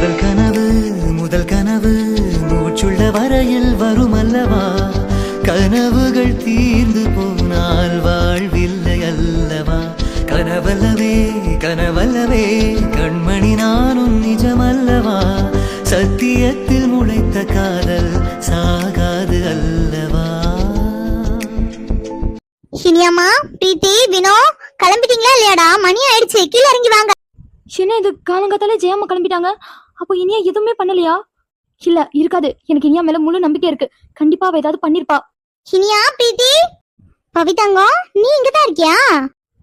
முதல் கனவு முதல் கனவு மூச்சுள்ள வரையில் வரும் அல்லவா, கனவுகள் தீர்ந்து போனால் வாழ்வில்லை அல்லவா. கனவல்லவே கனவல்லவே கண்மணி நானும் நிஜமல்லவா, சத்தியத்தில் முளைத்த காதல் சாகாது அல்லவா. இனியாமா, பிரீத்தி, வினோ கிளம்பிட்டீங்களா இல்லையாடா? மணி ஆயிடுச்சு, கீழே இறங்கி வாங்க. என்ன இது காலங்காத்தால ஜெயம்மா கிளம்பிட்டாங்க? அப்போ இனியா எதுவுமே பண்ணலையா? இல்ல இருக்காது, எனக்கு இனியா மேல முழு நம்பிக்கை இருக்கு. கண்டிப்பா அவ ஏதாவது பண்ணிருப்பா. இனியா, பிரீத்தி, பவிதங்கம், நீ இங்கதான் இருக்கியா?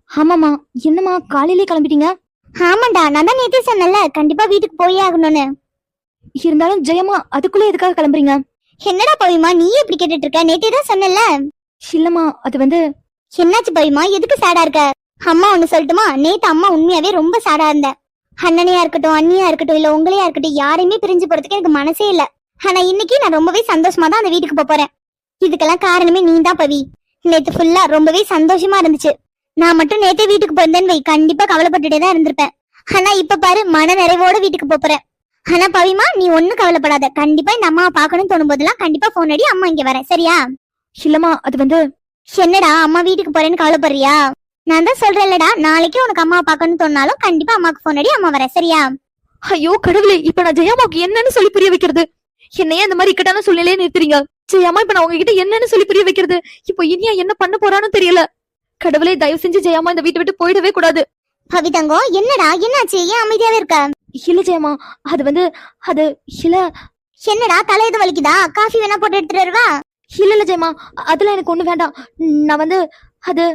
ஆமாமா. என்னம்மா காலையிலே கிளம்பிட்டீங்க? ஆமாண்டா, நான் தான் நேத்தே சொன்னல கண்டிப்பா வீட்டுக்கு போயே ஆகணும்னு. இருந்தாலும் ஜெயம்மா அதுக்குள்ள எதுக்காக கிளம்புறீங்க? என்னடா பவிமா நீ எப்படி கேட்டுட்டு இருக்க? நேத்தே தான் சொன்னல. இல்லம்மா அது வந்து. என்னாச்சு பவிமா, எதுக்கு சேடா இருக்க? அம்மா ஒண்ணு சொல்லட்டுமா? நேத்து அம்மா உண்மையாவே ரொம்ப சேடா இருந்தேன். அண்ணனையா இருக்கட்டும், அண்ணியா இருக்கட்டும், இல்ல உங்களையா இருக்கட்டும், யாரையுமே பிரிஞ்சு போறதுக்கு எனக்கு மனசே இல்ல. ஆனா இன்னைக்கு நான் ரொம்பவே சந்தோஷமா தான் அந்த வீட்டுக்கு போறேன். இதுக்கெல்லாம் காரணமே நீ தான் பவி. நேத்து ஃபுல்லா ரொம்பவே சந்தோஷமா இருந்துச்சு. நான் மட்டும் நேத்தே வீட்டுக்கு போயிருந்தேன்னு வை, கண்டிப்பா கவலைப்பட்டுட்டே தான் இருந்திருப்பேன். ஆனா இப்ப பாரு, மன நிறைவோட வீட்டுக்கு போறேன். ஆனா பவிமா நீ ஒண்ணும் கவலைப்படாத, கண்டிப்பா இந்த அம்மாவை பாக்கணும்னு தோணும் போதெல்லாம் கண்டிப்பா போன் அடி, அம்மா இங்க வரேன், சரியா? இல்லம்மா அது வந்து. என்னடா அம்மா வீட்டுக்கு போறேன்னு கவலைப்படுறியா? நான் தான் சொல்றேன்லடா, நாளைக்கு உனக்கு அம்மாவை பாக்கணும்னு தோணாலும் கண்டிப்பா அம்மாக்கு போன் அடி, அம்மா வரேன், சரியா? ஐயோ கடவுளே, இப்ப நான் ஜெயம்மாவுக்கு என்னன்னு சொல்லி புரிய வைக்கிறது? என்னையே இந்த மாதிரி இக்கட்டான சூழ்நிலையே நிறுத்துறீங்க. ஜெயம்மா இப்ப நான் உங்ககிட்ட என்னன்னு சொல்லி புரிய வைக்கிறது? இப்போ இனியா என்ன பண்ண போறான்னு தெரியல. கடவுளே தயவு செஞ்சு ஜெயம்மா இந்த வீட்டை விட்டு போயிடவே கூடாது. பவிதங்கம், என்னடா என்னாச்சு? ஏன் அமைதியாவே இருக்க? இல்ல ஜெயம்மா அது வந்து அது இல்ல. என்னடா தலை எது வலிக்குதா? காஃபி வேணா போட்டு எடுத்துட்டு வருவா? இல்ல ஜெயம்மா அதெல்லாம் எனக்கு ஒண்ணு வேண்டாம். நான் வந்து அது.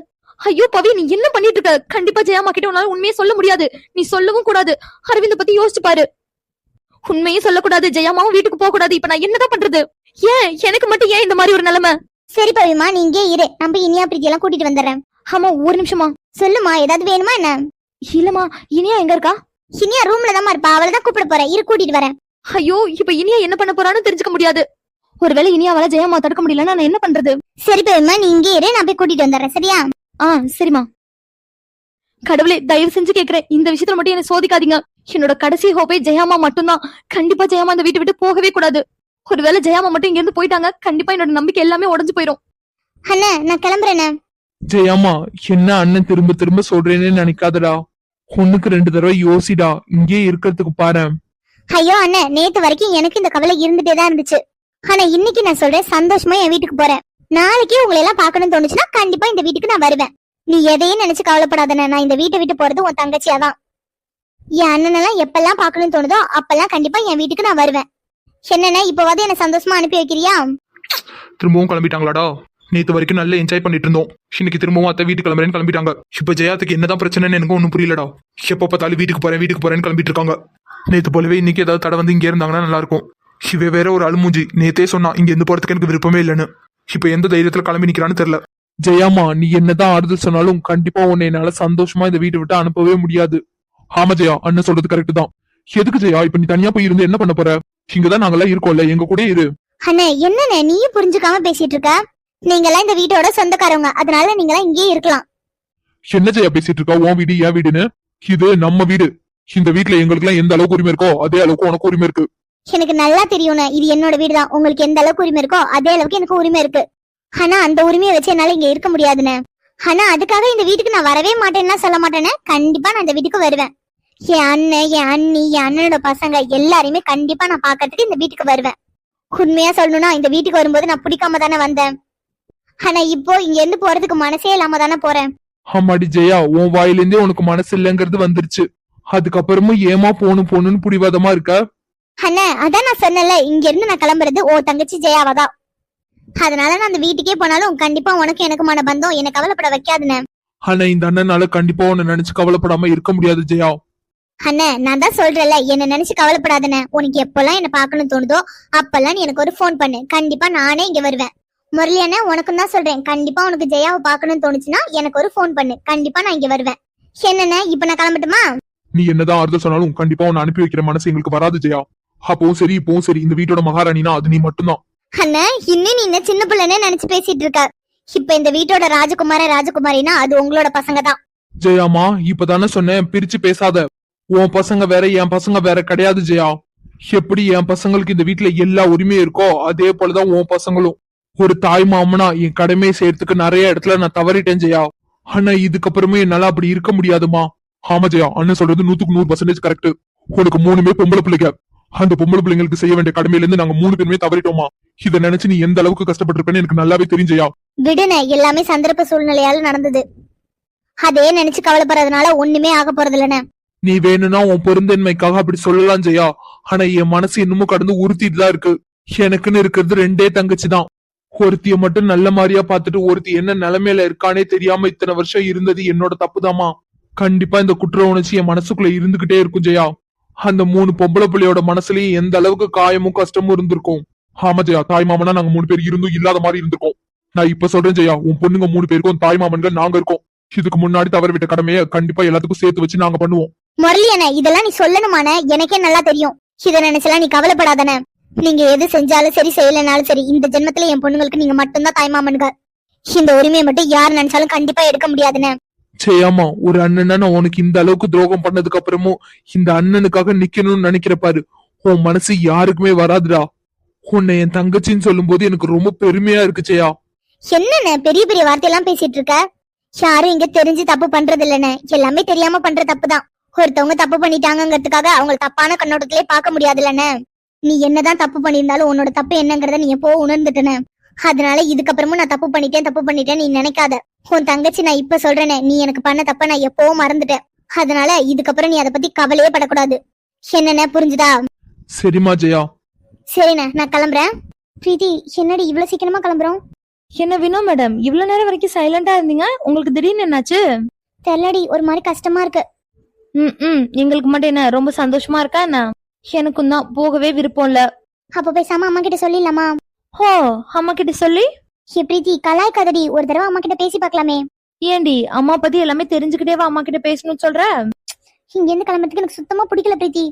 ஐயோ பவி நீ என்ன பண்ணிட்டு இருக்க? கண்டிப்பா ஜெயம்மா கிட்ட உன்னால உண்மையே சொல்ல முடியாது. நீ சொல்லவும் கூடாது. அரவிந்த பத்தி யோசிச்சு பாரு. உண்மையே சொல்லக்கூடாது, ஜெயம்மாவும் வீட்டுக்கு போக கூடாது. இப்ப நான் என்னதான் பண்றது? ஏன் எனக்கு மட்டும் ஏன் இந்த மாதிரி ஒரு நிலைமை? சரி பவிமா நீ இங்கே இரு, நம்ம இனியா பிரீத்தி எல்லாம் கூட்டிட்டு வந்துடுறேன். ஆமா ஒரு நிமிஷமா. சொல்லுமா, ஏதாவது வேணுமா என்ன? இல்லம்மா இனியா எங்க இருக்கா? இனியா ரூம்ல தான் இருப்பா, அவளை தான் கூப்பிட போறேன், இரு கூட்டிட்டு வரேன். ஐயோ இப்ப இனியா என்ன பண்ண போறான்னு தெரிஞ்சுக்க முடியாது. ஒருவேளை இனியாவால ஜெயம்மா தடுக்க முடியலன்னா நான் என்ன பண்றது? சரி பவிமா நீ இங்கே இரு, நான் போய் கூட்டிட்டு வந்துடுறேன், சரியா? சரிம்மா. கடவுளே தயவு செஞ்சு கேக்குறேன், இந்த விஷயத்துல மட்டும் என்ன சோதிக்காதீங்க. என்னோட கடைசி ஹோப்பே ஜெயம்மா மட்டும்தான். கண்டிப்பா ஜெயம்மா இந்த வீட்டை விட்டு போகவே கூடாது. ஒருவேளை ஜெயம்மா மட்டும் இங்க இருந்து போயிட்டாங்க, கண்டிப்பா என்னோட நம்பிக்கை எல்லாமே உடஞ்சு போயிடும். அண்ணா நான் கிளம்புறேன். ஜெயம்மா என்ன அண்ணன் திரும்ப திரும்ப சொல்றேன்னு நினைக்காதடா. ஒண்ணுக்கு 2 தடவை யோசிடா, இங்கே இருக்கிறதுக்கு பாரு. ஐயோ அண்ணா, நேத்து வரைக்கும் எனக்கு இந்த கவலை இருந்துட்டே தான் இருந்துச்சு. ஆனா இன்னைக்கு நான் சொல்றேன், சந்தோஷமா என் வீட்டுக்கு போறேன். நாளைக்கே உங்களை எல்லாம் பாக்கணும்னு தோணுச்சுன்னா கண்டிப்பா இந்த வீட்டுக்கு நான் வருவேன். நீ எதையும் நினைச்சு கவலைப்படாதண்ணா, நான் இந்த வீட்டை விட்டு போறது உன் தங்கச்சியாதான். என் அண்ணனெல்லாம் எப்பெல்லாம் பாக்கணும்னு தோணுதோ அப்பெல்லாம் கண்டிப்பா என் வீட்டுக்கு நான் வருவேன். என்னன்னா இப்பவாது என்ன சந்தோஷமா அனுப்பி வைக்கிறியா? திரும்பவும் கிளம்பிட்டாங்களாடா? நேத்து வரைக்கும் நல்லா என்ஜாய் பண்ணிட்டு இருந்தோம், இன்னைக்கு திரும்பவும் அத்தை வீட்டுக்கு கிளம்புறேன்னு கிளம்பிட்டாங்க. இப்ப ஜெயாத்துக்கு என்னதான் பிரச்சனைன்னு எனக்கு ஒன்னும் புரியலடா. எப்ப பார்த்தாலும் வீட்டுக்கு போறேன்னு கிளம்பிட்டு இருக்காங்க. நேத்து போலவே இன்னைக்கு ஏதாவது தடை வந்து இங்கே இருந்தாங்கன்னா நல்லா இருக்கும். இவ வேற ஒரு அழுமூஞ்சி, நேத்தே சொன்னா இங்க இருந்து போறதுக்கு எனக்கு விருப்பமே இல்லைன்னு. இப்ப எந்த தைரியத்துல கிளம்பி நிக்கிறான்னு தெரியல. ஜெயாமா நீ என்னதான் ஆறுதல் சொன்னாலும் கண்டிப்பா உன்னை என்னால சந்தோஷமா இந்த வீட்டை விட்டு அனுப்பவே முடியாது. ஆமா ஜெயா, அண்ணன் சொல்றது கரெக்ட் தான். எதுக்கு ஜெயா இப்ப நீ தனியா போய் இருந்து என்ன பண்ண போற? இங்கதான் நாங்கெல்லாம் இருக்கோம்ல, எங்க கூட இரு. அண்ணே என்னண்ணே நீயும் புரிஞ்சுக்காம பேசிட்டு இருக்க? நீங்கெல்லாம் இந்த வீட்டோட சொந்தக்காரவங்க, அதனால நீங்கெல்லாம் இங்கேயே இருக்கலாம். என்ன ஜெயா பேசிட்டு இருக்கா? உன் வீடு என் வீடுன்னு? இது நம்ம வீடு. இந்த வீட்டுல எங்களுக்கு எல்லாம் எந்த அளவுக்கு உரிமை இருக்கோ அதே அளவுக்கு உனக்கு உரிமை இருக்கு. எனக்கு நல்லா தெரியும்ண்ணே, இது என்னோட வீடுதான். உங்களுக்கு எந்த அளவுக்கு உரிமை இருக்கோ அதே அளவுக்கு எனக்கு உரிமை இருக்கு. ஆனா அந்த உரிமையை வச்சு என்னால இங்க இருக்க முடியாதுண்ணே. ஆனா அதுக்காக இந்த வீட்டுக்கு நான் வரவே மாட்டேன்னா சொல்ல மாட்டேனே, கண்டிப்பா நான் இந்த வீட்டுக்கு வருவேன். என் அண்ணன், என் அண்ணி, என் அண்ணனோட பசங்க எல்லாரையுமே கண்டிப்பா நான் பாக்கிறதுக்கு இந்த வீட்டுக்கு வருவேன். உண்மையா சொல்லணும்னா இந்த வீட்டுக்கு வரும்போது நான் பிடிக்காம தானே வந்தேன். ஆனா இப்போ இங்க இருந்து போறதுக்கு மனசே இல்லாம தானே போறேன். ஆமாடி ஜெயா, உன் வாயிலிருந்தே உனக்கு மனசு இல்லைங்கிறது வந்துருச்சு. அதுக்கப்புறமும் ஏமா போகணும்னு புடிவாதமா இருக்க? அண்ணா அதான் நான் சொன்னல, இங்க இருந்து நான் கிளம்புறது ஓ தங்கச்சி ஜெயாவதான். அதனால நான் அந்த வீட்டுக்கே போனாலும் கண்டிப்பா உனக்கு எனக்குமான பந்தம் என்ன கவலைப்பட வைக்காதுண்ணே. ஆனா இந்த அண்ணனால கண்டிப்பா உன்னை நினைச்சு கவலைப்படாம இருக்க முடியாது ஜெயா. அண்ணே நான் தான் சொல்றேன்ல, என்ன நினைச்சு கவலைப்படாதண்ணே. உனக்கு எப்பெல்லாம் என்ன பாக்கணும்னு தோணுதோ அப்பெல்லாம் நீ எனக்கு ஒரு போன் பண்ணு, கண்டிப்பா நானே இங்க வருவேன். முரளி அண்ணே உனக்கும் தான் சொல்றேன், கண்டிப்பா உனக்கு ஜெயாவை பாக்கணும்னு தோணுச்சுன்னா எனக்கு ஒரு போன் பண்ணு, கண்டிப்பா நான் இங்க வருவேன். என்னண்ணே இப்ப நான் கிளம்பட்டுமா? நீ என்னதான் ஆறுதல் சொன்னாலும் கண்டிப்பா உன்னை அனுப்பி வைக்கிற மனசு எங்களுக்கு வராது ஜெயா. அப்பவும் சரி இப்பவும் சரி, இந்த வீட்டோட மகாராணினா அது நீ மட்டும்தான். அண்ணா இன்னும் நீ என்ன சின்ன பிள்ளைன்னு நினைச்சு பேசிட்டு இருக்க. இப்ப இந்த வீட்டோட ராஜகுமாரினா அது உங்களோட பசங்க தான். ஜெயாமா இப்பதானே சொன்னேன் பிரிச்சு பேசாத. உன் பசங்க வேற என் பசங்க வேற கிடையாது ஜெயா. எப்படி என் பசங்களுக்கு இந்த வீட்டுல எல்லா உரிமையும் இருக்கோ அதே போலதான் உன் பசங்களும். ஒரு தாய் மாமனா என் கடமையை செய்யறதுக்கு நிறைய இடத்துல நான் தவறிட்டேன் ஜெயா. ஆனா இதுக்கப்புறமே என்னால அப்படி இருக்க முடியாதுமா. ஆமா ஜெயா, அண்ணன் சொல்றது 100% கரெக்ட். உனக்கு 3 பொம்பளை பிள்ளைங்க. அந்த பொம்பளை பிள்ளைங்களுக்கு செய்ய வேண்டிய கடமையில இருந்து நாங்க 3 பேருமே தவறிட்டோமா. இதை நினைச்சு நீ எந்த அளவுக்கு கஷ்டப்பட்டிருப்பேன்னு எனக்கு நல்லாவே தெரிஞ்சையா. விடுன, எல்லாமே சந்தர்ப்ப சூழ்நிலையால நடந்தது. அதே நினைச்சு கவலைப்படுறதுனால ஒண்ணுமே ஆக போறது இல்லைன்னு. நீ வேணும்னா உன் பெருந்தன்மைக்காக அப்படி சொல்லலாம் ஜெயா. ஆனா என் மனசு இன்னமும் கடந்து உறுத்திட்டு தான் இருக்கு. எனக்குன்னு இருக்கிறது 2 தங்கச்சி தான். ஒருத்திய மட்டும் நல்ல மாதிரியா பாத்துட்டு ஒருத்தி என்ன நிலைமையில இருக்கானே தெரியாம இத்தனை வருஷம் இருந்தது என்னோட தப்புதாமா. கண்டிப்பா இந்த குற்ற உணர்ச்சி என் மனசுக்குள்ள இருந்துகிட்டே இருக்கும் ஜெயா. அந்த 3 பொம்பளை பிள்ளையோட மனசுலயும் எந்த அளவுக்கு காயமும் கஷ்டமும் இருந்திருக்கும். ஆமா ஜெயா, தாய் மாமனா நாங்க 3 பேர் இருந்தும் இல்லாத மாதிரி இருந்திருக்கோம். நான் இப்ப சொல்றேன் ஜெயா, உன் பொண்ணுங்க 3 பேருக்கும் தாய் மாமன்கள் நாங்க இருக்கோம். இதுக்கு முன்னாடி தவற விட்ட கடமையை கண்டிப்பா எல்லாத்துக்கும் சேர்த்து வச்சு நாங்க பண்ணுவோம். முரளி அண்ணா, இதெல்லாம் நீ சொல்லணுமான எனக்கே நல்லா தெரியும். இத நினைச்சலாம் நீ கவலைப்படாதானே. நீங்க எது செஞ்சாலும் சரி செய்யலனாலும் சரி, இந்த ஜென்மத்துல என் பொண்ணுங்களுக்கு நீங்க மட்டும்தான் தாய்மாமனுங்க. இந்த உரிமையை மட்டும் யார் நினைச்சாலும் கண்டிப்பா எடுக்க முடியாதுன்னு. ஜெயாமா, ஒரு அண்ணனா நான் உனக்கு இந்த அளவுக்கு துரோகம் பண்ணதுக்கு அப்புறமும் இந்த அண்ணனுக்காக நிக்கணும்னு நினைக்கிற பாரு, உன் மனசு யாருக்குமே வராதுடா. உன்னை என் தங்கச்சின்னு சொல்லும் போது எனக்கு ரொம்ப பெருமையா இருக்கு ஜெயா. என்னன்னு பெரிய பெரிய வார்த்தையெல்லாம் பேசிட்டு இருக்க? யாரும் இங்க தெரிஞ்சு தப்பு பண்றது இல்லன்னு, எல்லாமே தெரியாம பண்ற தப்பு தான். ஒருத்தவங்க தப்பு பண்ணிட்டாங்கிறதுக்காக அவங்க தப்பான கண்ணோட்டத்திலே பார்க்க முடியாதுல்லன்னு. நீ என்னதான் தப்பு பண்ணிருந்தாலும் உன்னோட தப்பு என்னங்கறத நீ எப்போ உணர்ந்துட்டன. அதனால இதுக்கப்புறமும் நான் தப்பு பண்ணிட்டேன் நீ நினைக்காத. உன் தங்கச்சி நான் இப்ப சொல்றேனே, நீ எனக்கு பண்ண தப்ப நான் எப்பவும் மறந்துட்டேன். அதனால இதுக்கப்புறம் நீ அதை பத்தி கவலையே படக்கூடாது. என்னென்ன புரிஞ்சுதா? சரிமா ஜெயா. சரிண்ணே, நான் கிளம்புறேன். பிரீத்தி, என்னடி இவ்வளவு சீக்கிரமா கிளம்புறோம்? என்ன வினோ மேடம், இவ்வளவு நேரம் வரைக்கும் சைலண்டா இருந்தீங்க, உங்களுக்கு திடீர்னு என்னாச்சு? தெரியலடி, ஒரு மாதிரி கஷ்டமா இருக்கு. எங்களுக்கு மட்டும் என்ன ரொம்ப சந்தோஷமா இருக்கா என்ன? எனக்கும் தான் போகவே விருப்பம் இல்ல. அப்ப பேசாம அம்மா கிட்ட சொல்லிடலாமா? ஹோ, அம்மா கிட்ட சொல்லி? பிரீத்தி, கலாய்க்காதடி, ஒரு தடவை அம்மா கிட்ட பேசி பார்க்கலாமே. ஏண்டி, அம்மா பத்தி எல்லாமே தெரிஞ்சுக்கிட்டேவா அம்மா கிட்ட பேசணும்னு சொல்ற? இங்க இருந்து கிளம்புறதுக்கு எனக்கு சுத்தமா பிடிக்கல பிரீத்தி.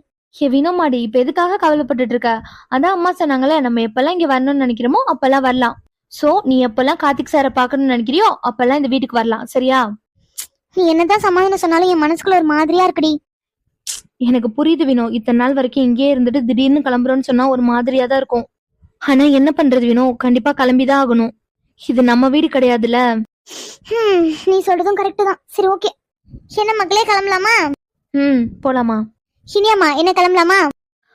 வினோ மாடி, இப்ப எதுக்காக கவலைப்பட்டுட்டு இருக்க? அதான் அம்மா சொன்னாங்களே, நம்ம எப்பெல்லாம் இங்க வரணும்னு நினைக்கிறோமோ அப்பெல்லாம் வரலாம். சோ நீ எப்பெல்லாம் கார்த்திக் சாரை பாக்கணும்னு நினைக்கிறியோ அப்பெல்லாம் இந்த வீட்டுக்கு வரலாம், சரியா? நீ என்னதான் சமாதானம் சொன்னாலும் என் மனசுக்குள்ள ஒரு மாதிரியா இருக்குடி. எனக்கு புரியுது வினோ, இத்தனை நாள் வரைக்கும் இங்கே இருந்துட்டு திடீர்னு கிளம்புறோம்னு சொன்னா ஒரு மாதிரியா தான் இருக்கும். ஆனா என்ன பண்றது வினோ, கண்டிப்பா கிளம்பிதான் ஆகணும். இது நம்ம வீடு கிடையாதுல. நீ சொல்றதும் கரெக்ட் தான். சரி, ஓகே. என்ன மக்களே, கிளம்பலாமா? போலாமா? இனியாமா, என்ன கிளம்பலாமா?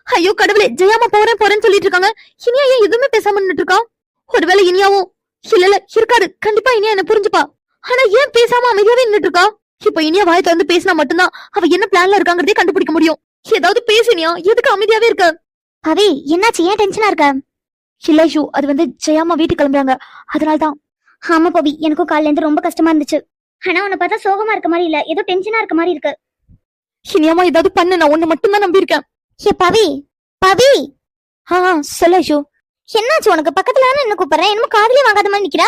ஐயோ கடவுளே, ஜெயாமா போறேன்னு சொல்லிட்டு இருக்காங்க. இனியா ஏன் எதுவுமே பேசாம நின்னுட்டு இருக்கா? ஒருவேளை இனியாவும் இல்ல இருக்காது, கண்டிப்பா இனியா என்ன புரிஞ்சுப்பா. ஆனா ஏன் பேசாம அமைதியாவே நின்னுட்டு இருக்கா? இப்ப இனியா வாய் திறந்து பேசினா மட்டும்தான் அவ என்ன பிளான்ல இருக்காங்கறதே கண்டுபிடிக்க முடியும். ஏதாவது பேசினியா? எதுக்கு அமைதியாவே இருக்க? அவே, என்னாச்சு? ஏன் டென்ஷனா இருக்க? இல்ல ஷூ, அது வந்து ஜெயாமா வீட்டுக்கு கிளம்புறாங்க, அதனால்தான். ஆமா பவி, எனக்கும் காலையில இருந்து ரொம்ப கஷ்டமா இருந்துச்சு. ஆனா உன்னை பார்த்தா சோகமா இருக்க மாதிரி இல்ல, ஏதோ டென்ஷனா இருக்க மாதிரி இருக்கு. இனியாமா ஏதாவது பண்ணு, நான் உன்னை மட்டும் தான் நம்பி இருக்கேன். ஏ பவி, பவி. சொல்ல ஷூ. என்னாச்சு உனக்கு? பக்கத்துல என்ன கூப்பிடுறேன், என்னமோ காதுலயே வாங்காத மாதிரி நிக்கிற.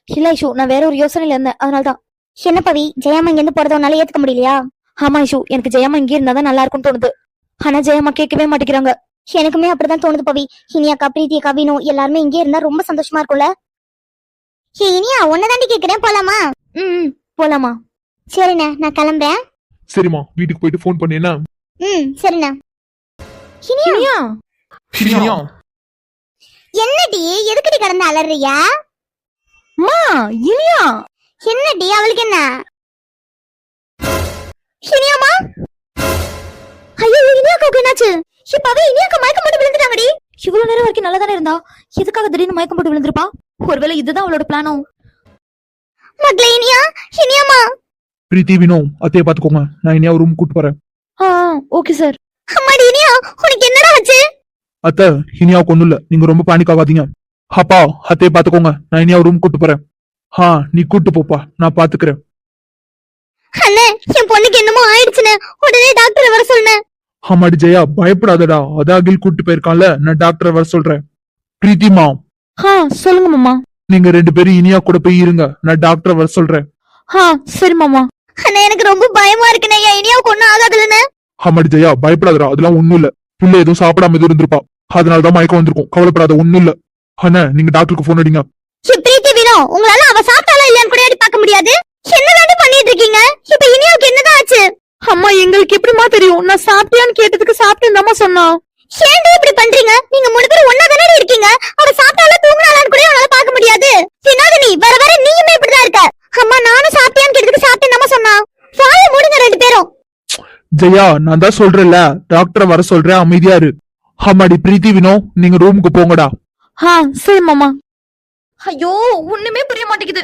இல்ல ஷூ, நான் வேற ஒரு யோசனையில இருந்தேன், அதனால்தான். என்ன பவி, ஜெயாமா இங்க இருந்து போறத உன்னால ஏத்துக்க முடியலையா? ஆமா ஷூ, எனக்கு ஜெயாமா இங்கே இருந்தாதான் நல்லா இருக்கும்னு தோணுது. ஆனா ஜெயாமா கேட்கவே மாட்டேங்கிறாங்க. எனக்குமே அப்படிதான் தோணுது பவி. இனியாக்கா, பிரீத்தி, கவினோ எல்லாருமே இங்கே இருந்தா ரொம்ப சந்தோஷமா இருக்கும்ல. இனியா, உன்னதாண்டி கேக்குறேன், போலாமா? போலாமா? சரிண்ணே, நான் கிளம்புறேன். சரிம்மா, வீட்டுக்கு போயிட்டு போன் பண்ணேன்னா. சரிண்ணே. இனியா, இனியா, என்னடி, எதுக்கடி கடந்து அலறியா? மா இனியா, என்னடி, அவளுக்கு என்ன? இனியாமா, ஐயோ இனியாக்கு என்னாச்சு? இப்பவே இனியாக்கு மயக்கம் போட்டு விழுந்துட்டாங்கடி. இவ்வளவு நேரம் வரைக்கும் நல்லா தானே இருந்தா, எதுக்காக திடீர்னு மயக்கம் போட்டு விழுந்திருப்பா? ஒருவேளை இதுதான் அவளோட பிளானோ? மகளே இனியா, இனியாமா. பிரீத்தி, வினோ, அத்தைய பாத்துக்கோங்க, நான் இனியா ரூம் கூட்டு போறேன். Okay sir. அம்மாடி இனியா, உனக்கு என்னடா ஆச்சு? அத்தை, இனியாவுக்கு ஒண்ணும் இல்ல, நீங்க ரொம்ப பேனிக் ஆகாதீங்க. அப்பா, அத்தைய பாத்துக்கோங்க, நான் இனியா ரூம் கூட்டு போறேன். நீ கூட்டு போப்பா, நான் பாத்துக்கிறேன். அண்ணே, என் பொண்ணுக்கு என்னமோ ஆயிடுச்சுன்னு உடனே டாக்டர் வர சொன்னேன். ஆமாடி ஜெயா, பயப்படாதடா, அதாகில் கூட்டு போயிருக்கான்ல, நான் டாக்டரை வர சொல்றேன். பிரீத்திமா, சொல்லுங்க மாமா. நீங்க 2 பேரும் இனியா கூட போய் இருங்க, நான் டாக்டரை வர சொல்றேன். சரி மாமா. அண்ணே, எனக்கு ரொம்ப பயமா இருக்குண்ணே, இனியாவுக்கு ஒண்ணும் ஆகாதுல்லண்ணே. ஆமாடி ஜெயா, பயப்படாதடா, அதெல்லாம் ஒண்ணும் இல்ல. பிள்ளை எதுவும் சாப்பிடாம எதுவும் இருந்திருப்பா, அதனாலதான் மயக்கம் வந்திருக்கும், கவலைப்படாத, ஒண்ணும் இல்ல. அண்ணா, நீங்க டாக்டருக்கு போன் அடிங்க. பிரீத்தி, வினோ, உங்களால அவ சாப்பிட்டாலா இல்லையான்னு கூட பார்க்க முடியாது. என்னதாண்டி பண்ணிட்டு இருக்கீங்க? இப்ப இனியாவுக்கு என்னதான் ஆச்சு? அம்மா, எங்களுக்கு எப்படிமா தெரியும்? நான் சாப்பிட்டியான்னு கேட்டதுக்கு சாப்பிட்டேன் சொன்னா. ஏன்டா இப்படி பண்றீங்க? நீங்க 3 பேரும் ஒண்ணா தானே இருக்கீங்க. அவ சாப்பிட்டாலும் தூங்குனாலும் கூட உன்னால பார்க்க முடியாது. வினோதினி வர வர நீயுமே இப்படிதான் இருக்க. அம்மா நானும் சாப்பிட்டியான்னு கேட்டதுக்கு சாப்பிட்டேன் நம்ம சொன்னா. வாயை மூடுங்க 2 பேரும். ஜெயா நான் தான் சொல்றேன்ல டாக்டரை வர சொல்றேன் அமைதியா இரு. ஆமாடி பிரீத்தி வினோ நீங்க ரூமுக்கு போங்கடா. சரி மாமா. ஐயோ ஒண்ணுமே புரிய மாட்டேங்குது.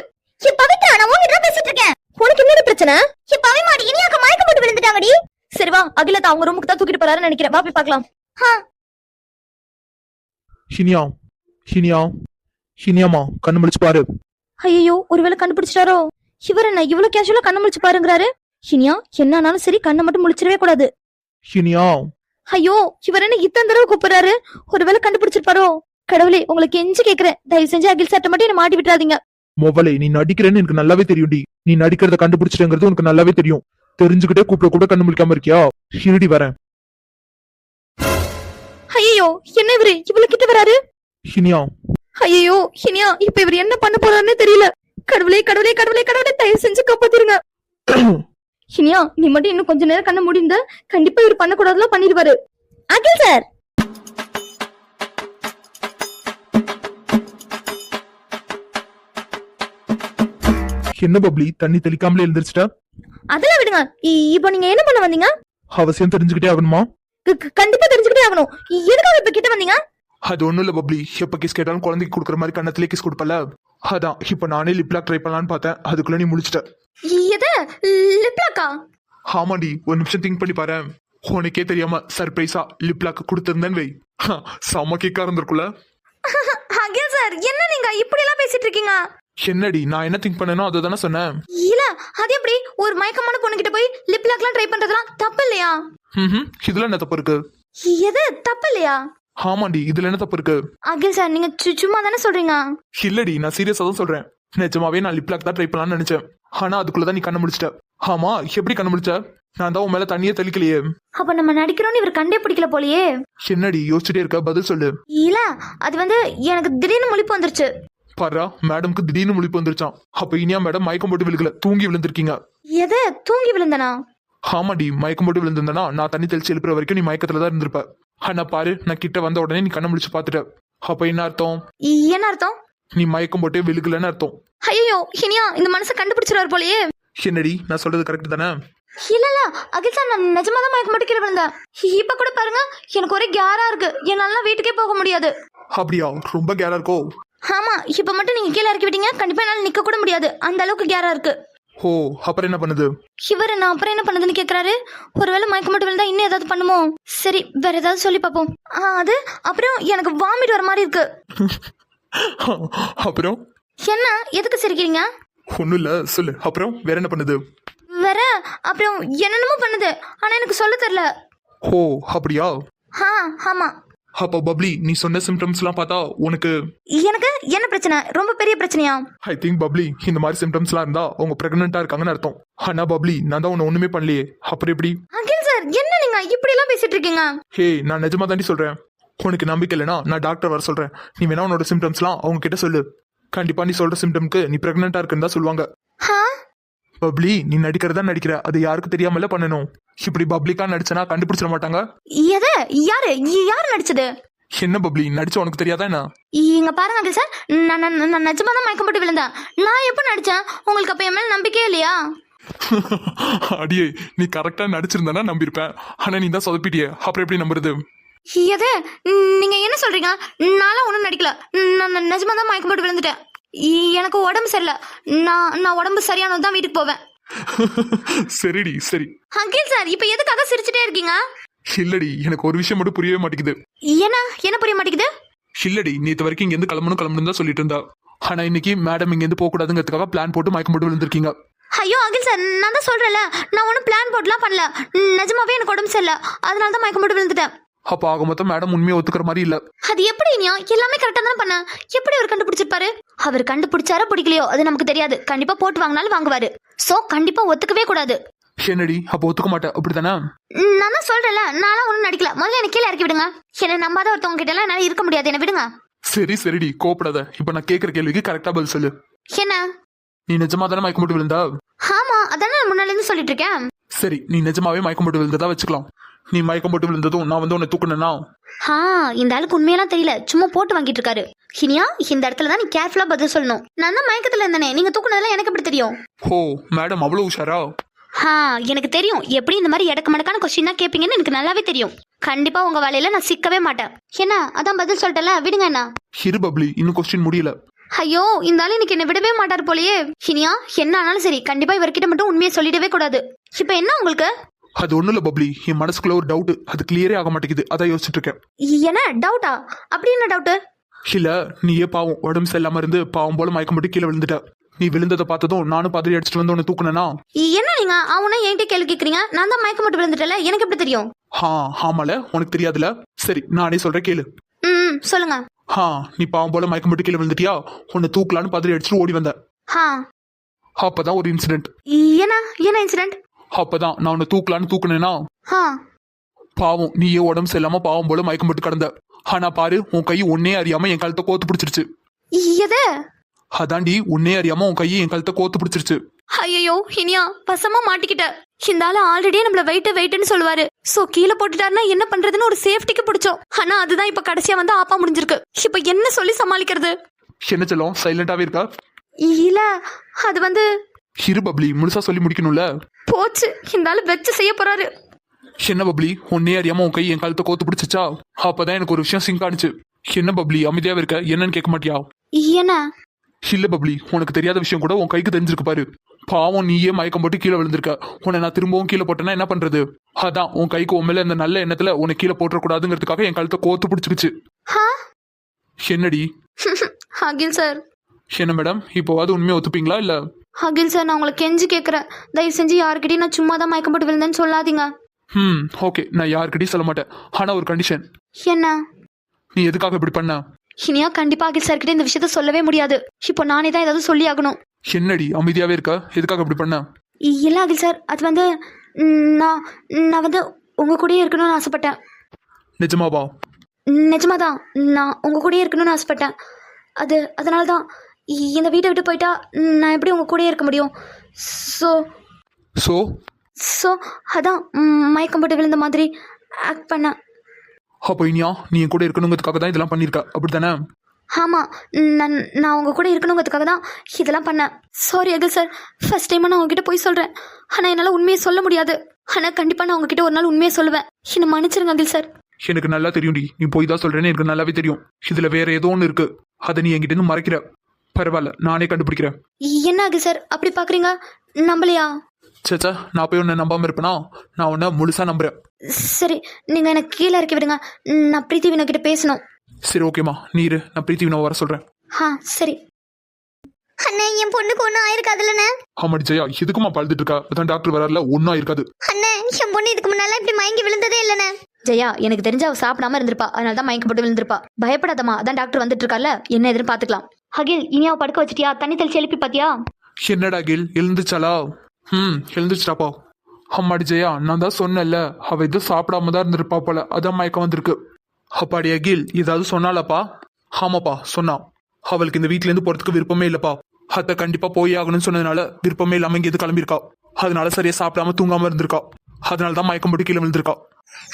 பவித்ரா நான் உன்கிட்ட பேசிட்டு இருக்கேன். உனக்கு என்ன பிரச்சனை? பவிமாடி இனியாக்க மயக்கம் போட்டு விழுந்துட்டாங்கடி. சரி வா, அகிலதா அவங்க ரூமுக்கு தான் தூக்கிட்டு போறாருன்னு நினைக்கிறேன். வா போய் பார்க்கலாம். ஹினியா ஹினியா ஹினியாமா கண்ணு முடிச்சு பாரு. ஐயோ ஒருவேளை கண்டுபிடிச்சிட்டாரோ? இவர் என்ன இவ்வளவு கேஷுவலா கண்ணை முழிச்சு பாருங்கிறாரு? ஹினியா என்னானாலும் சரி கண்ணை மட்டும் முழிச்சிடவே கூடாது. ஹினியா ஐயோ இவர் என்ன இத்தனை தடவை கூப்பிடுறாரு? ஒருவேளை கண்டுபிடிச்சிருப்பாரோ? கடவுளே உங்களுக்கு எஞ்சி கேக்குறேன், தயவு செஞ்சு அகில் சார்ட்ட மட்டும் என்ன மாட்டி விட்டுறாதீங்க. மொபைலை நீ நடிக்கிறேன்னு எனக்கு நல்லாவே தெரியும்டி. நீ நடிக்கிறத கண்டுபிடிச்சிட்டேங்கிறது உனக்கு நல்லாவே தெரியும். தெரிஞ்சுக்கிட்டே கூப்பிட கூட கண்ணு முழிக்காம இருக்கியா? ஹிருடி வரேன். ஐயோ என்ன இவரு இவ்வளவு கிட்ட வராரு? ஹினியா ஐயோ ஹினியா இப்ப இவர் என்ன பண்ண போறாருன்னு தெரியல. கடவுளே கடவுளே கடவுளே கடவுளே தயவு செஞ்சு காப்பாத்திருங்க. ஹினியா நீ மட்டும் இன்னும் கொஞ்ச நேரம் கண்ண முடிந்த கண்டிப்பா இவர் பண்ண கூடாதுல பண்ணிடுவாரு. அகில் சார் என்ன பப்ளி தண்ணி தெளிக்காமலே எழுந்திரிச்சிட்ட? அதெல்லாம் விடுங்க. இப்போ நீங்க என்ன பண்ண வந்தீங்க? அவசியம் தெரிஞ்சுக்கிட்டே ஆகணுமா? கண்டிப்பா தெரிஞ்சுக்கிட்டே ஆகணும். எதுக்காக இப்ப கிட்ட வந்தீங்க? அது ஒண்ணும் இல்ல பப்ளி, எப்ப கிஸ் கேட்டாலும் குழந்தைக்கு கொடுக்குற மாதிரி கண்ணத்திலே கிஸ் கொடுப்பல, அதான் இப்ப நானே லிப்லாக் ட்ரை பண்ணலான்னு பார்த்தேன். அதுக்குள்ள நீ முடிச்சிட்ட. எது லிப்லாக்கா? ஆமாடி, ஒரு நிமிஷம் திங்க் பண்ணி பாரு. உனக்கே தெரியாம சர்ப்ரைஸா லிப்லாக் கொடுத்திருந்தேன்னு வை, செம கேக்கா இருந்திருக்குல்ல. அகில் சார் என்ன நீங்க இப்படி எல்லாம் பேசிட்டு இருக்கீங்க? என்னடி நான் என்ன திங்க் பண்ணனோ அதை தானே சொன்னேன். இல்ல அது எப்படி ஒரு மயக்கமான பொண்ணு கிட்ட போய் லிப்லாக்லாம் ட்ரை பண்றதுலாம் தப்பு இல்லையா? இதுல என்ன தப்பு இருக்கு? எது தப்பு இல்லையா? ஆமாண்டி, இதுல என்ன தப்பு இருக்கு? அகில் சார் நீங்க சும்மா தானே சொல்றீங்க. இல்லடி நான் சீரியஸா தான் சொல்றேன். நிஜமாவே நான் லிப்லாக் தான் ட்ரை பண்ணலாம்னு நினைச்சேன். ஆனா அதுக்குள்ளதான் நீ கண்ணு முடிச்சிட்ட. ஆமா எப்படி கண்ணு முடிச்ச? நான் தான் உன் மேல தண்ணியே தெளிக்கலையே. அப்ப நம்ம நடிக்கிறோம்னு இவர் கண்டே பிடிக்கல போலயே. என்னடி யோசிச்சுட்டே இருக்க, பதில் சொல்லு. இல்ல அது வந்து எனக்கு திடீர்னு முழிப்பு வந்துருச்சு. பாரா மேடம்க்கு திடீர்னு முழிப்பு வந்துருச்சான். அப்ப இனியா மேடம் மயக்கம் போட்டு விழுகல, தூங்கி விழுந்திருக்கீங்க. எது தூங்கி விழுந்தனா? ஆமாடி, மயக்கம் போட்டு விழுந்திருந்தனா நான் தண்ணி தெளிச்சு எழுப்புற வரைக்கும் நீ மயக்கத்துல தான் இருந்திருப்ப. ஆனா பாரு, நான் கிட்ட வந்த உடனே நீ கண்ண முடிச்சு பாத்துட்ட. அப்ப என்ன அர்த்தம்? என்ன அர்த்தம்? நீ மயக்கம் போட்டே விழுகலன்னு அர்த்தம். ஐயோ இனியா இந்த மனசை கண்டுபிடிச்சிருவார் போலயே. என்னடி நான் சொல்றது கரெக்ட் தானே? இல்ல இல்ல அகில் சார் நான் நிஜமாதான் மயக்கம் போட்டு கீழே விழுந்தேன். இப்ப கூட பாருங்க எனக்கு ஒரே கேரா இருக்கு. என்னால வீட்டுக்கே போக முடியாது. அப்படியா? ரொம்ப கேரா இருக்கோ? ஆமா இப்ப மட்டும் நீங்க கீழே இறக்கி விட்டீங்க, கண்டிப்பா என்னால நிக்க கூட முடியாது. அந்த அளவுக்கு கேரா இருக்கு. ஓ அப்புறம் என்ன பண்ணுது? இவர் நான் அப்புறம் என்ன பண்ணுதுன்னு கேக்குறாரு. ஒருவேளை மயக்கம் மட்டும் விழுந்தா இன்னும் ஏதாவது பண்ணுமோ? சரி வேற ஏதாவது சொல்லி பாப்போம். அது அப்புறம் எனக்கு வாமிட் வர மாதிரி இருக்கு. அப்புறம் என்ன எதுக்கு சிரிக்கிறீங்க? ஒண்ணும் இல்ல, சொல்லு. அப்புறம் வேற என்ன பண்ணுது? வேற அப்புறம் என்னென்னமோ பண்ணுது, ஆனா எனக்கு சொல்ல தெரியல. ஓ அப்படியா? ஆமா. அப்ப பப்ளி நீ சொன்ன சிம்டம்ஸ் எல்லாம் பார்த்தா உனக்கு எனக்கு என்ன பிரச்சனை? ரொம்ப பெரிய பிரச்சனையா? ஐ திங்க் பப்ளி இந்த மாதிரி சிம்டம்ஸ் எல்லாம் இருந்தா அவங்க பிரெக்னெண்டா இருக்காங்கன்னு அர்த்தம். ஆனா பப்ளி நான் தான் உன்னை ஒண்ணுமே பண்ணலையே, அப்புறம் எப்படி? அகில் சார் என்ன நீங்க இப்படி எல்லாம் பேசிட்டு இருக்கீங்க? ஹே நான் நிஜமா தாண்டி சொல்றேன். உனக்கு நம்பிக்கை இல்லைனா நான் டாக்டர் வர சொல்றேன். நீ வேணா உன்னோட சிம்டம்ஸ் எல்லாம் அவங்க கிட்ட சொல்லு. கண்டிப்பா நீ சொல்ற சிம்டம்க்கு நீ பிரெக்னெண்டா இருக்குன்னு தான் சொல்லுவாங்க. பப்ளி நீ நடிக்கிறதா நடிக்கிற, அது யாருக்கு தெரியாமல பண்ணணும். இப்படி பப்ளிக்கா நடிச்சனா கண்டுபிடிச்சிட மாட்டாங்க. எது யாரு நடிச்சது? என்ன பப்ளி நடிச்ச உனக்கு தெரியாதா என்ன? இங்க பாருங்க அகில் சார், நான் நிஜமா தான் மயக்கம் போட்டு விழுந்தேன். நான் எப்ப நடிச்சேன்? உங்களுக்கு அப்ப என் மேல நம்பிக்கையே இல்லையா? அடியே நீ கரெக்டா நடிச்சிருந்தானா நம்பியிருப்பேன். ஆனா நீ தான் சொதப்பிட்டியே, அப்புறம் எப்படி நம்புறது? எது நீங்க என்ன சொல்றீங்க? நான்லாம் ஒண்ணும் நடிக்கல. நான் நிஜமா தான் மயக்கம் போட்டு விழுந்துட்டேன். எனக்கு உடம்பு சரியில்லை. நான் உடம்பு சரியானதான் வீட்டுக்கு போவேன். சரிடி சரி. அகில் சார் இப்ப எதுக்காக சிரிச்சுட்டே இருக்கீங்க? இல்லடி எனக்கு ஒரு விஷயம் மட்டும் புரியவே மாட்டேங்குது. என்ன புரிய மாட்டேங்குது? இல்லடி நேத்து வரைக்கும் இங்க இருந்து கிளம்பணும் தான் சொல்லிட்டு இருந்தா. ஆனா இன்னைக்கு மேடம் இங்க இருந்து போக கூடாதுங்கிறதுக்காக பிளான் போட்டு மயக்கம் போட்டு விழுந்திருக்கீங்க. ஐயோ அகில் சார் நான் தான் சொல்றேன்ல, நான் ஒன்னும் பிளான் போட்டுலாம் பண்ணல. நிஜமாவே எனக்கு உடம்பு சரியில்லை, அதனால தான் மயக்கம் போட்டு விழுந்துட்டேன். அப்ப ஆக மொத்தம் மேடம் உண்மையை ஒத்துக்கிற மாதிரி இல்ல. அது எப்படி? எல்லாமே கரெக்டா தானே பண்ண. எப்படி அவர் கண்டுபிடிச்சிருப்பாரு? அவர் கண்டுபிடிச்சாரோ பிடிக்கலையோ அது நமக்கு தெரியாது. கண்டிப்பா போட்டு வாங்கினாலும் வாங்குவாரு. சோ கண்டிப்பா ஒத்துக்கவே கூடாது. என்னடி அப்ப ஒத்துக்க மாட்டேன் அப்படித்தானே? நான் தான் சொல்றேன்ல, நானும் ஒன்னும் நடிக்கல. முதல்ல எனக்கு கீழே இறக்கி விடுங்க. என்ன நம்பாத ஒருத்தவங்க கிட்ட எல்லாம் என்னால இருக்க முடியாது. என்ன விடுங்க. சரிடி கோப்படாத. இப்ப நான் கேக்குற கேள்விக்கு கரெக்டா பதில் சொல்லு. என்ன? நீ நிஜமா தானே மயக்கம் போட்டு விழுந்தா? ஆமா அதானே முன்னால இருந்து சொல்லிட்டு இருக்கேன். சரி நீ நிஜமாவே மயக்கம் போட்டு விழுந்ததா வச்சுக்கலாம். நீ மயக்கம் போட்டு விழுந்ததும் நான் வந்து உன்னை தூக்குனேனா? இந்த ஆளுக்கு உண்மையெல்லாம் தெரியல, சும்மா போட்டு வாங்கிட்டு இருக்காரு. இனியா, இந்த இடத்துல தான் நீ கேர்ஃபுல்லா பதில் சொல்லணும். நான் தான் மயக்கத்துல இருந்தேனே, நீங்க தூக்குனதெல்லாம் எனக்கு எப்படி தெரியும்? ஓ மேடம், அவ்வளவு உஷாரா? எனக்கு தெரியும். எப்படி இந்த மாதிரி இடக்கு மடக்கான கொஸ்டின் தான் கேட்பீங்கன்னு எனக்கு நல்லாவே தெரியும். கண்டிப்பா உங்க வேலையில நான் சிக்கவே மாட்டேன். என்ன, அதான் பதில் சொல்லிட்டல, விடுங்க. என்ன இரு பப்ளி, இன்னும் கொஸ்டின் முடியல. ஐயோ, இந்த ஆளு இன்னைக்கு என்ன விடவே மாட்டாரு போலயே. இனியா, என்ன ஆனாலும் சரி, கண்டிப்பா இவர்கிட்ட மட்டும் உண்மையை சொல்லிடவே கூடாது. இப்ப என்ன உங்களுக்கு? அது ஒண்ணும் இல்ல பப்ளி, என் மனசுக்குள்ள ஒரு டவுட், அது கிளியரே ஆக மாட்டேங்குது, அதான் யோசிச்சுட்டு இருக்கேன். என்ன டவுட்டா? அப்படி என்ன டவுட்? இல்ல, நீயே பாவம் உடம்பு சரியில்லாம இருந்து பாவம் போல மயக்கம் போட்டு கீழே விழுந்துட்ட. நீ விழுந்ததை பார்த்ததும் நானும் பதறி அடிச்சுட்டு வந்து உன்னை தூக்குனேனா? என்ன நீங்க அவனை என்கிட்ட கேள்வி கேக்குறீங்க? நான் தான் மயக்கம் போட்டு விழுந்துட்டல, எனக்கு எப்படி தெரியும்? ஆமால, உனக்கு தெரியாதுல. சரி, நானே சொல்றேன் கேளு. சொல்லுங்க. நீ பாவம் போல மயக்கம் போட்டு கீழே விழுந்துட்டியா? உன்னை தூக்கலான்னு பதறி அடிச்சுட்டு ஓடி வந்த. அப்பதான் ஒரு இன்சிடென்ட். என்ன இன்சிடென்ட்? அப்பதான் நான் உன்னை தூக்கலான்னு தூக்குனேனா, பாவம் நீயே உடம்பு சரியில்லாம பாவம் போல மயக்கம் போட்டு கிடந்த. ஆனா பாரு, உன் கை ஒன்னே அறியாம என் கழுத்தை கோத்து பிடிச்சிருச்சு. எது? அதாண்டி, உன்னே அறியாம உன் கையை என் கழுத்தை கோத்து பிடிச்சிருச்சு. ஐயோ, இனியா பசமா மாட்டிக்கிட்ட. இந்த ஆளு ஆல்ரெடியே நம்மள வெயிட்னு சொல்லுவாரு. சோ கீழே போட்டுட்டாருன்னா என்ன பண்றதுன்னு ஒரு சேஃப்டிக்கு பிடிச்சோம். ஆனா அதுதான் இப்ப கடைசியா வந்து ஆப்பா முடிஞ்சிருக்கு. இப்ப என்ன சொல்லி சமாளிக்கிறது? என்ன சொல்லும், சைலண்டாவே இருக்கா? இல்ல, அது வந்து இரு பப்ளி, முழுசா சொல்லி முடிக்கணும்ல. போச்சு, இந்த ஆளு வெச்சு செய்ய போறாரு. என்ன பப்ளி, ஒன்னே அறியாம உன் கை என் கழுத்தை கோத்து பிடிச்சிச்சா? அப்பதான் எனக்கு ஒரு விஷயம் சிங்க் ஆனிச்சு. என்ன பப்ளி அமைதியாவே இருக்க, என்னன்னு கேட்க மாட்டியா? என்ன? இல்ல பப்ளி, உனக்கு தெரியாத விஷயம் கூட உன் கைக்கு தெரிஞ்சிருக்கு பாரு. பாவம் நீயே மயக்கம் போட்டு கீழே விழுந்திருக்க. உன்னை நான் திரும்பவும் கீழே போட்டேன்னா என்ன பண்றது? அதான் உன் கைக்கு உன் மேல இந்த நல்ல எண்ணத்துல உன்னை கீழே போட்டுறக்கூடாதுங்கிறதுக்காக என் கழுத்தை கோத்து பிடிச்சிருச்சு. என்னடி? அகில் சார். என்ன மேடம், இப்போவாது உண்மையை ஒத்துப்பீங்களா இல்ல? அகில் சார், நான் உங்களை கெஞ்சி கேட்கறேன், தயவு செஞ்சு யாருக்கிட்டையும் நான் சும்மா தான் மயக்கம் போட்டு விழுந்தேன்னு சொல்லாதீங்க. ஓகே, நான் யாருக்கிட்டையும் சொல்ல மாட்டேன். ஆனா ஒரு கண்டிஷன். என்ன? நீ எதுக்காக இப்படி பண்ண? இனியா கண்டிப்பா அகில் சார் கிட்ட இந்த விஷயத்த சொல்லவே முடியாது. இப்போ நானே தான் ஏதாவது சொல்லி ஆகணும். என்னடி அமைதியாவே இருக்க, எதுக்காக இப்படி பண்ண? இல்ல அகில் சார், அது வந்து நான் வந்து உங்க கூடயே இருக்கணும்னு ஆசைப்பட்டேன். நிஜமாவா? நிஜமாதான், நான் உங்க கூடயே இருக்கணும்னு ஆசைப்பட்டேன். அதனாலதான் இந்த வீட்டை விட்டு போயிட்டா நான் எப்படி உங்க கூடயே இருக்க முடியும்? ஸோ அதான் மயக்கம் போட்டு விழுந்த மாதிரி ஆக்ட் பண்ணேன். அப்போ இனியா, நீ என் கூட இருக்கணுங்கிறதுக்காக தான் இதெல்லாம் பண்ணிருக்க, அப்படித்தானே? ஆமா, நான் உங்க கூட இருக்கணுங்கிறதுக்காக தான் இதெல்லாம் பண்ணேன். சாரி அகில் சார், ஃபர்ஸ்ட் டைமா நான் உங்ககிட்ட போய் சொல்றேன். ஆனா என்னால உண்மையை சொல்ல முடியாது. ஆனா கண்டிப்பா நான் உங்ககிட்ட ஒரு நாள் உண்மையை சொல்லுவேன். என்ன மன்னிச்சிருங்க அகில் சார். எனக்கு நல்லா தெரியும்டி, நீ போய் தான் சொல்றேன்னு எனக்கு நல்லாவே தெரியும். இதுல வேற ஏதோ ஒன்று இருக்கு, அதை நீ என்கிட்ட இருந்து மறைக்கிற. பரவாயில்ல, நானே கண்டுபிடிக்கிறேன். என்ன அகில் சார் அப்படி பாக்குறீங்க? நம்பலையா? சேச்சா, நான் போய் உன்னை நம்பாம இருப்பேனா? நான் உன்னை முழுசா நம்புறேன். சரி, நீங்க எனக்கு கீழே இறக்கி விடுங்க, நான் பிரீத்தி வினோ கிட்ட பேசணும். சரி ஓகேமா, நீ இரு, நான் பிரீத்தி வினோ வர சொல்றேன். சரி. அண்ணே, என் பொண்ணுக்கு ஒன்றும் ஆயிருக்காதுல்லண்ணே? ஆமாடி ஜெயா, எதுக்குமா பழுதுட்டு இருக்கா? அதான் டாக்டர் வராருல, ஒன்னும் ஆயிருக்காது. அண்ணே, என் பொண்ணு இதுக்கு முன்னால இப்படி மயங்கி விழுந்ததே இல்லைண்ணே. ஜெயா, எனக்கு தெரிஞ்ச அவ சாப்பிடாம இருந்திருப்பா, அதனால தான் மயக்கம் போட்டு விழுந்திருப்பா. பயப்படாதம்மா, அதான் டாக்டர் வந்துட்டு இருக்கார்ல, என்ன எதுன்னு பாத்துக்கலாம். அகில், இனியாவை படுக்க வச்சிட்டியா? தண்ணி தெளிச்சு எழுப்பி பாத்தியா? என்னடா அகில், எழுந்துச்சாலா? எழுந்துச்சுட்டாப்பா. அம்மாடி ஜெயா, நான் தான் சொன்னேன்ல, அவ எதுவும் சாப்பிடாம தான் இருந்திருப்பா போல, அதான் மயக்கம் வந்திருக்கு. அப்பாடி அகில், ஏதாவது சொன்னாலப்பா? ஆமாப்பா சொன்னா. அவளுக்கு இந்த வீட்ல இருந்து போறதுக்கு விருப்பமே இல்லப்பா. அத்தை கண்டிப்பா போய் ஆகணும்னு சொன்னதுனால விருப்பமே இல்லாம இங்க எது கிளம்பியிருக்கா. அதனால சரியா சாப்பிடாம தூங்காம இருந்திருக்கா. அதனாலதான் மயக்கம் போட்டு கீழே விழுந்திருக்கா.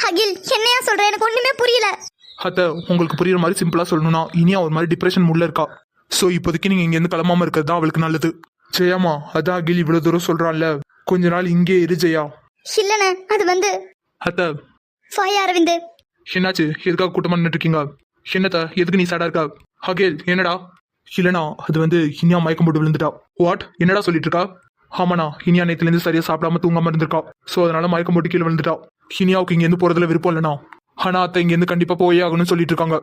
அகில், என்னையா சொல்ற? எனக்கு ஒண்ணுமே புரியல. அத்தை, உங்களுக்கு புரியுற மாதிரி சிம்பிளா சொல்லணும்னா, இனியா ஒரு மாதிரி டிப்ரெஷன் மூட்ல இருக்கா. சோ இப்போதைக்கு நீங்க இங்க இருந்து கிளம்பாம இருக்கிறது தான் அவளுக்கு நல்லது. ஜெயாமா, அதான் அகில் இவ்வளவு தூரம் சொல்றான்ல, கொஞ்ச நாள் இங்கே இரு ஜெயா. இல்லண்ணே, அது வந்து அத்தை. சாய் அரவிந்த். என்னாச்சு? எதுக்காக கூட்டமா நின்னுட்டு இருக்கீங்க? என்னத்த, எதுக்கு நீ சேடா இருக்கா? அகில், என்னடா? இல்லனா, அது வந்து இனியா மயக்கம் போட்டு விழுந்துட்டா. வாட்? என்னடா சொல்லிட்டு இருக்கா? ஆமாண்ணா, இனியா நேத்துல இருந்து சரியா சாப்பிடாம தூங்காம இருந்திருக்கா. சோ அதனால மயக்கம் போட்டு கீழே விழுந்துட்டா. இனியாவுக்கு இங்க இருந்து போறதுல விருப்பம் இல்லைனா, ஆனா அத்தை இங்க இருந்து கண்டிப்பா போயே ஆகணும்னு சொல்லிட்டு இருக்காங்க.